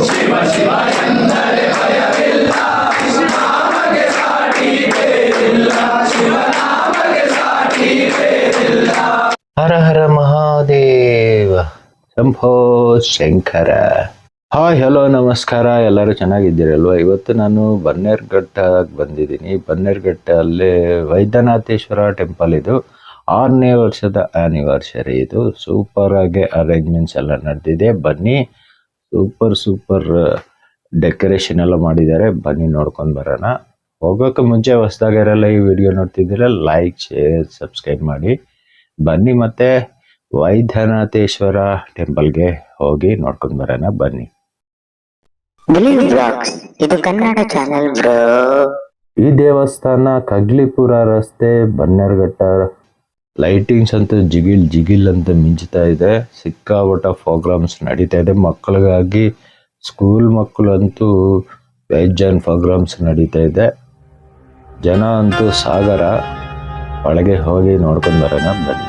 ಶಿವ ಶಿವ ಎಂದರೆ ಭಯವಿಲ್ಲ, ವಿಷ್ಣುನಾಮಗೆ ಸಾಟಿ ಬೇರಿಲ್ಲ, ಶಿವನಾಮಗೆ ಸಾಟಿ ಬೇರಿಲ್ಲ. ಹರ ಹರ ಮಹಾದೇವ, ಶಂಭೋ ಶಂಕರ. ಹಾಯ್ ಹಲೋ ನಮಸ್ಕಾರ, ಎಲ್ಲರೂ ಚೆನ್ನಾಗಿದ್ದೀರಲ್ವ. ಇವತ್ತು ನಾನು ಬನ್ನೇರುಘಟ್ಟ ಬಂದಿದ್ದೀನಿ. ಬನ್ನೇರುಘಟ್ಟ ಅಲ್ಲೇ ವೈದ್ಯನಾಥೇಶ್ವರ ಟೆಂಪಲ್. ಇದು 6ನೇ ವರ್ಷದ ಆ್ಯನಿವರ್ಸರಿ. ಇದು ಸೂಪರ್ ಆಗಿ ಅರೇಂಜ್ಮೆಂಟ್ಸ್ ಎಲ್ಲ ನಡೆದಿದೆ. ಬನ್ನಿ, ಸೂಪರ್ ಡೆಕೋರೇಷನ್ ಎಲ್ಲ ಮಾಡಿದ್ದಾರೆ. ಬನ್ನಿ ನೋಡ್ಕೊಂಡು ಬರೋಣ. ಹೋಗೋಕೆ ಮುಂಚೆ ಹೊಸದಾಗಿರಲ್ಲ ಈ ವಿಡಿಯೋ ನೋಡ್ತಿದ್ದೀರ, ಲೈಕ್ ಶೇರ್ ಸಬ್ಸ್ಕ್ರೈಬ್ ಮಾಡಿ. ಬನ್ನಿ ಮತ್ತೆ ವೈದ್ಯನಾಥೇಶ್ವರ ಟೆಂಪಲ್ಗೆ ಹೋಗಿ ನೋಡ್ಕೊಂಡು ಬರೋಣ. ಬನ್ನಿ. ಇದು ಕನ್ನಡ ಚಾನೆಲ್ ಬ್ರೋ. ಈ ದೇವಸ್ಥಾನ ಕಗ್ಲಿಪುರ ರಸ್ತೆ, ಬನ್ನೇರುಘಟ್ಟ. ಲೈಟಿಂಗ್ಸ್ ಅಂತೂ ಜಿಗಿಲ್ ಅಂತ ಮಿಂಚ್ತಾ ಇದೆ. ಸಿಕ್ಕಾಪಟ್ಟ ಪ್ರೋಗ್ರಾಮ್ಸ್ ನಡೀತಾ ಇದೆ ಮಕ್ಕಳಿಗಾಗಿ. ಸ್ಕೂಲ್ ಮಕ್ಕಳಂತೂ ಬೇಜಾನ್ ಪ್ರೋಗ್ರಾಮ್ಸ್ ನಡೀತಾ ಇದೆ. ಜನ ಅಂತೂ ಸಾಗರ. ಒಳಗೆ ಹೋಗಿ ನೋಡ್ಕೊಂಡು ಬರೋಣ ಬನ್ನಿ.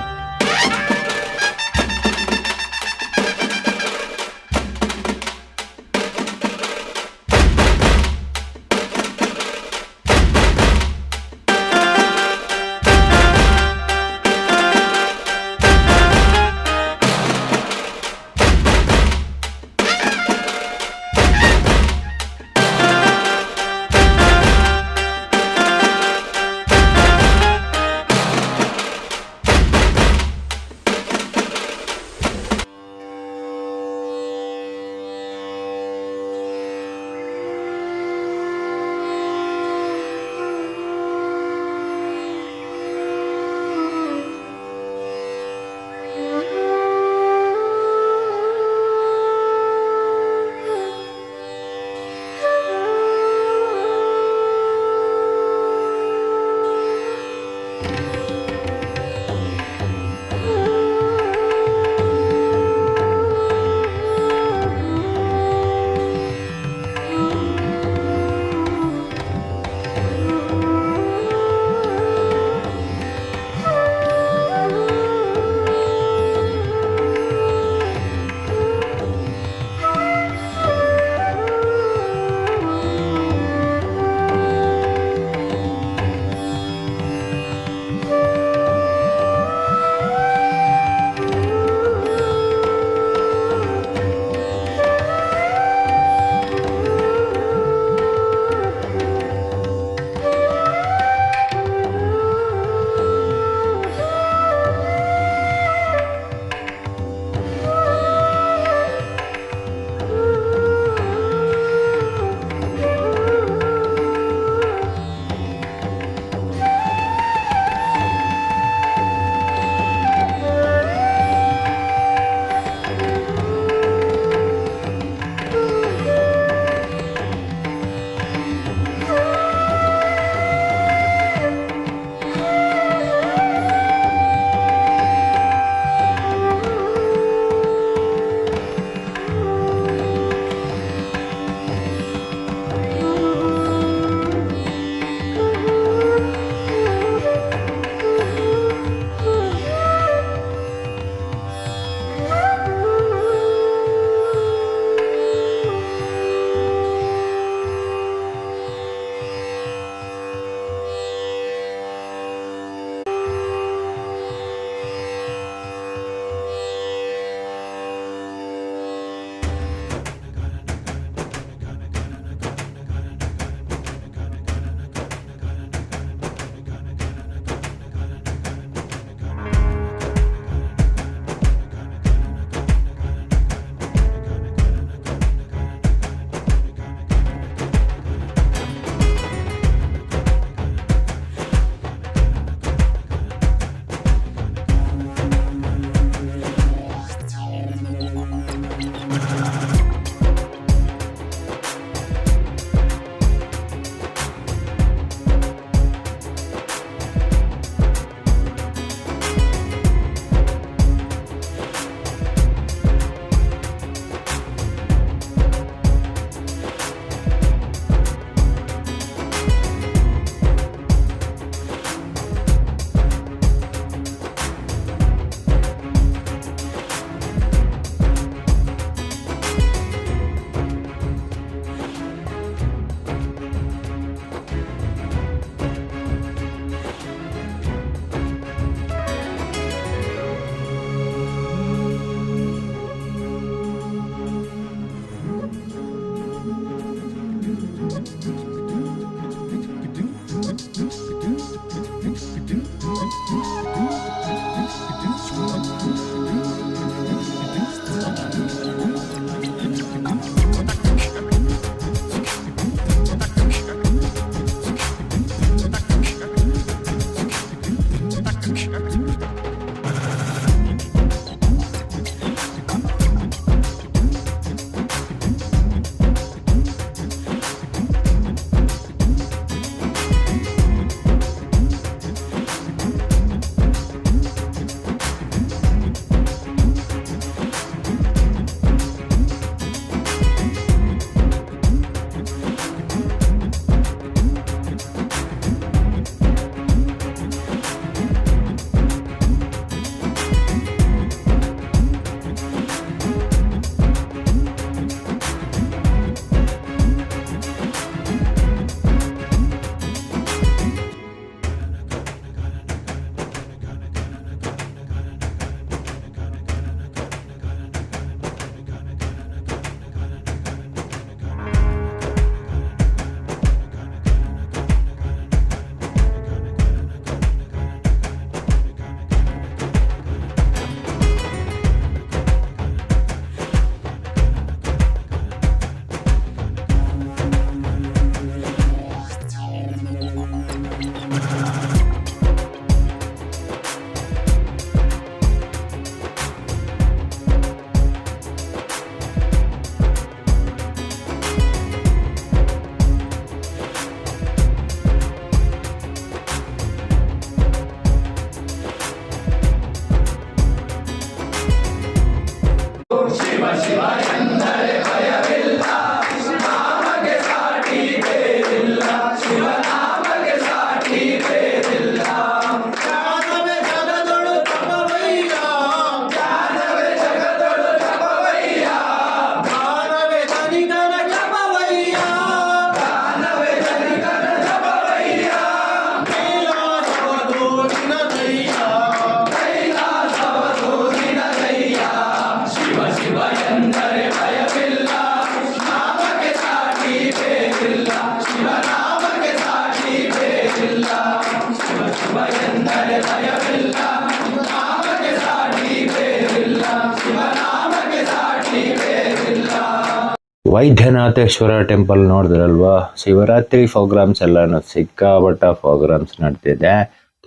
ವೈದ್ಯನಾಥೇಶ್ವರ ಟೆಂಪಲ್ ನೋಡಿದ್ರಲ್ವಾ, ಶಿವರಾತ್ರಿ ಪ್ರೋಗ್ರಾಮ್ಸ್ ಎಲ್ಲಾನು ಸಿಕ್ಕಾಪಟ್ಟ ಪ್ರೋಗ್ರಾಮ್ಸ್ ನಡ್ತಿದೆ,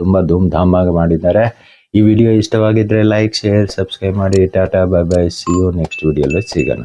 ತುಂಬ ಧೂಮ್ ಧಾಮಾಗಿ ಮಾಡಿದ್ದಾರೆ. ಈ ವಿಡಿಯೋ ಇಷ್ಟವಾಗಿದ್ರೆ ಲೈಕ್, ಶೇರ್, ಸಬ್ಸ್ಕ್ರೈಬ್ ಮಾಡಿ. ಟಾಟಾ, bye bye, see you next ವಿಡಿಯೋಲಿ ಸಿಗೋಣ.